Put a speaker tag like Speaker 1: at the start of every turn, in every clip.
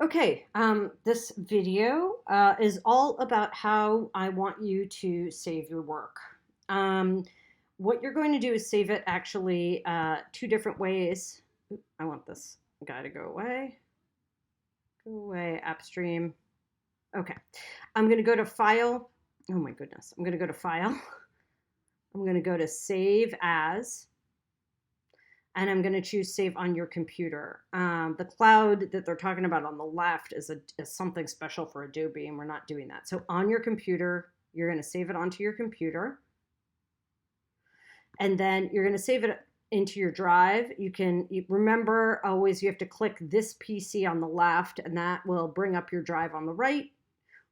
Speaker 1: Okay, this video is all about how I want you to save your work. Um, what you're going to do is save it actually two different ways. I want this guy to go away. Go away, Appstream. Okay, I'm going to go to File. Oh my goodness. I'm going to go to File. I'm going to go to Save As. And I'm going to choose save on your computer. The cloud that they're talking about on the left is something special for Adobe, and we're not doing that. So on your computer, you're going to save it onto your computer, and then you're going to save it into your drive. Remember always you have to click this PC on the left, and that will bring up your drive on the right,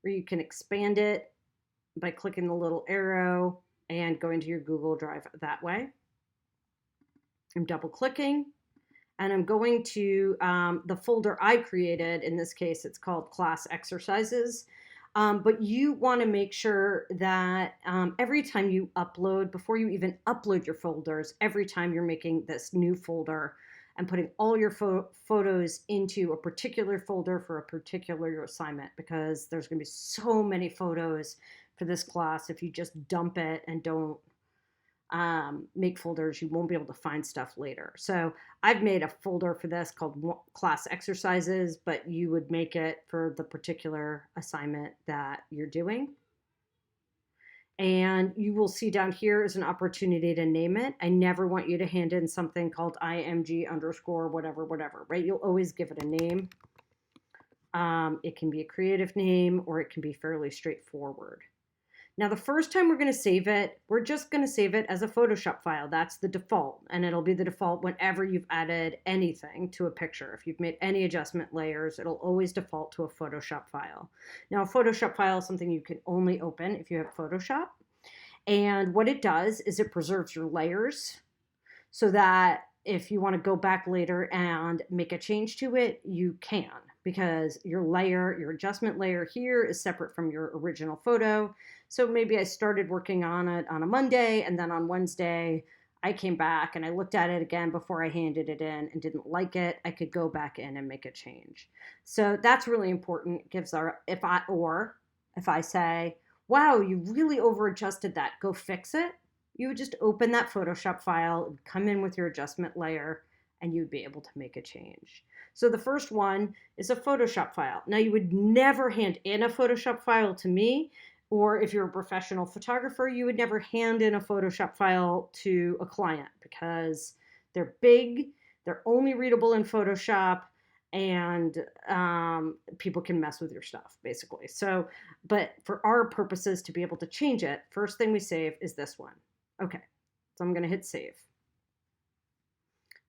Speaker 1: or you can expand it by clicking the little arrow and going to your Google Drive that way. I'm double clicking and I'm going to the folder I created. In this case, it's called class exercises. But you want to make sure that every time you upload, before you even upload your folders, every time you're making this new folder and putting all your photos into a particular folder for a particular assignment, because there's going to be so many photos for this class. If you just dump it and don't make folders, you won't be able to find stuff later. So I've made a folder for this called class exercises, but you would make it for the particular assignment that you're doing. And you will see down here is an opportunity to name it. I never want you to hand in something called IMG underscore whatever, right? You'll always give it a name. It can be a creative name or it can be fairly straightforward. Now, the first time we're going to save it, we're just going to save it as a Photoshop file. That's the default, and it'll be the default whenever you've added anything to a picture. If you've made any adjustment layers, it'll always default to a Photoshop file. Now, a Photoshop file is something you can only open if you have Photoshop, and what it does is it preserves your layers so that if you want to go back later and make a change to it, you can, because your adjustment layer here is separate from your original photo. So maybe I started working on it on a Monday, and then on Wednesday, I came back and I looked at it again before I handed it in and didn't like it. I could go back in and make a change. So that's really important. If I say, wow, you really over adjusted that, go fix it. You would just open that Photoshop file, come in with your adjustment layer, and you'd be able to make a change. So the first one is a Photoshop file. Now, you would never hand in a Photoshop file to me, or if you're a professional photographer, you would never hand in a Photoshop file to a client because they're big, they're only readable in Photoshop, and people can mess with your stuff, basically. So, but for our purposes to be able to change it, first thing we save is this one. Okay, so I'm going to hit save.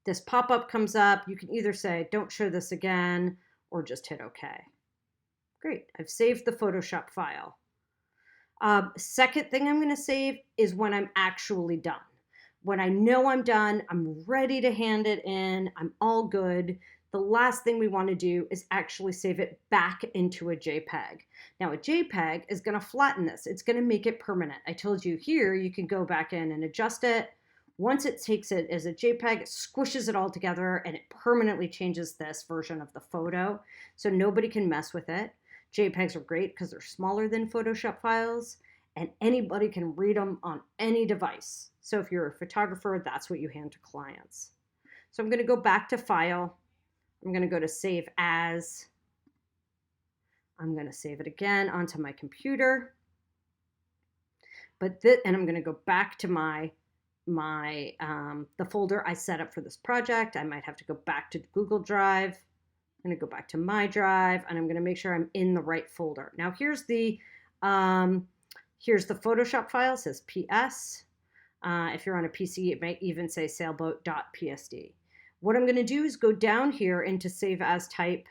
Speaker 1: This pop-up comes up. You can either say, don't show this again, or just hit OK. Great, I've saved the Photoshop file. Second thing I'm going to save is when I'm actually done. When I know I'm done, I'm ready to hand it in, I'm all good. The last thing we want to do is actually save it back into a JPEG. Now, a JPEG is going to flatten this. It's going to make it permanent. I told you here, you can go back in and adjust it. Once it takes it as a JPEG, it squishes it all together and it permanently changes this version of the photo. So nobody can mess with it. JPEGs are great because they're smaller than Photoshop files and anybody can read them on any device. So if you're a photographer, that's what you hand to clients. So I'm going to go back to File. I'm going to go to Save As. I'm going to save it again onto my computer. And I'm going to go back to the folder I set up for this project. I might have to go back to Google Drive. I'm going to go back to my drive, and I'm going to make sure I'm in the right folder. Now here's the Photoshop file. It says PS. If you're on a PC, it might even say sailboat.psd. What I'm going to do is go down here into Save As Type,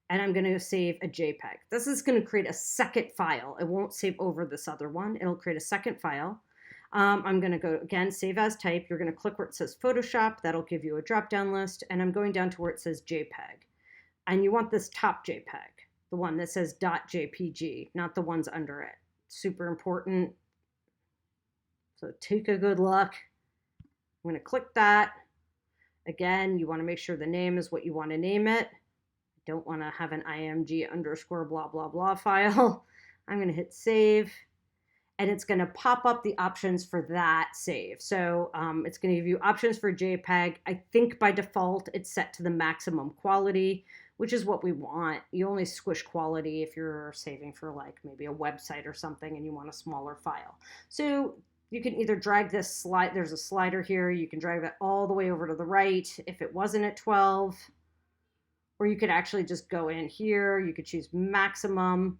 Speaker 1: and I'm going to save a JPEG. This is going to create a second file. It won't save over this other one. It'll create a second file. I'm going to go, again, Save As Type. You're going to click where it says Photoshop. That'll give you a drop-down list, and I'm going down to where it says JPEG. And you want this top JPEG, the one that says .jpg, not the ones under it. Super important. So take a good look. I'm going to click that. Again, you want to make sure the name is what you want to name it. Don't want to have an img underscore blah, blah, blah file. I'm going to hit save. And it's going to pop up the options for that save. So it's going to give you options for JPEG. I think by default it's set to the maximum quality, which is what we want. You only squish quality if you're saving for like maybe a website or something and you want a smaller file. So you can either drag this slide, there's a slider here, you can drag that all the way over to the right if it wasn't at 12, or you could actually just go in here, you could choose maximum,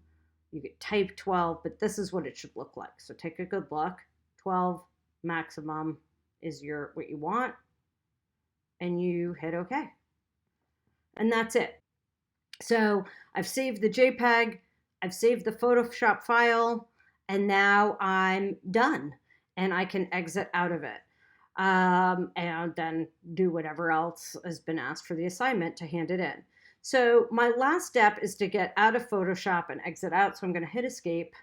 Speaker 1: you could type 12, but this is what it should look like. So take a good look. 12 maximum is what you want, and you hit OK. And that's it. So I've saved the JPEG, I've saved the Photoshop file, and now I'm done. And I can exit out of it. And then do whatever else has been asked for the assignment to hand it in. So my last step is to get out of Photoshop and exit out. So I'm going to hit escape.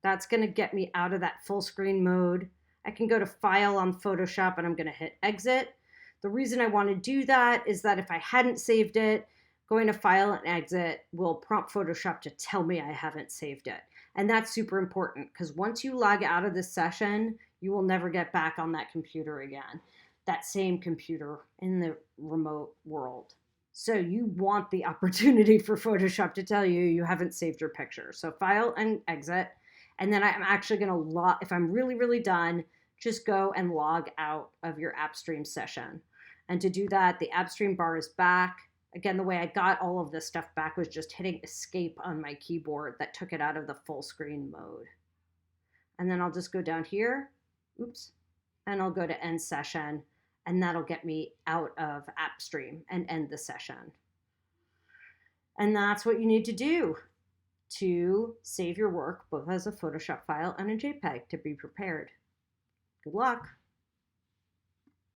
Speaker 1: That's going to get me out of that full screen mode. I can go to File on Photoshop and I'm going to hit exit. The reason I want to do that is that if I hadn't saved it, going to File and Exit will prompt Photoshop to tell me I haven't saved it. And that's super important because once you log out of this session, you will never get back on that computer again, that same computer in the remote world. So you want the opportunity for Photoshop to tell you you haven't saved your picture. So File and Exit. And then I'm actually going to log, if I'm really, really done, just go and log out of your Appstream session. And to do that, the Appstream bar is back. Again, the way I got all of this stuff back was just hitting escape on my keyboard. That took it out of the full screen mode. And then I'll just go down here, oops, and I'll go to end session, and that'll get me out of Appstream and end the session. And that's what you need to do to save your work, both as a Photoshop file and a JPEG, to be prepared. Good luck.